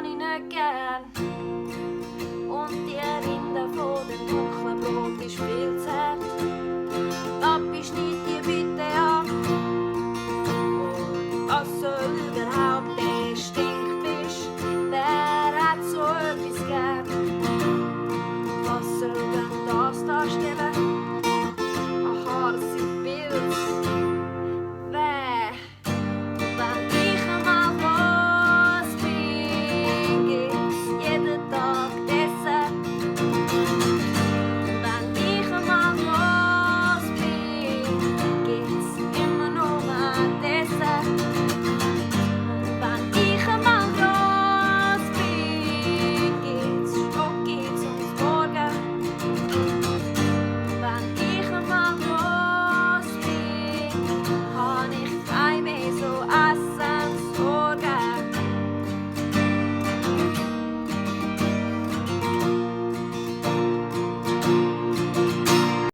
habe ich nicht gern. Und die Rinde von dem dunklen Brot ist viel zu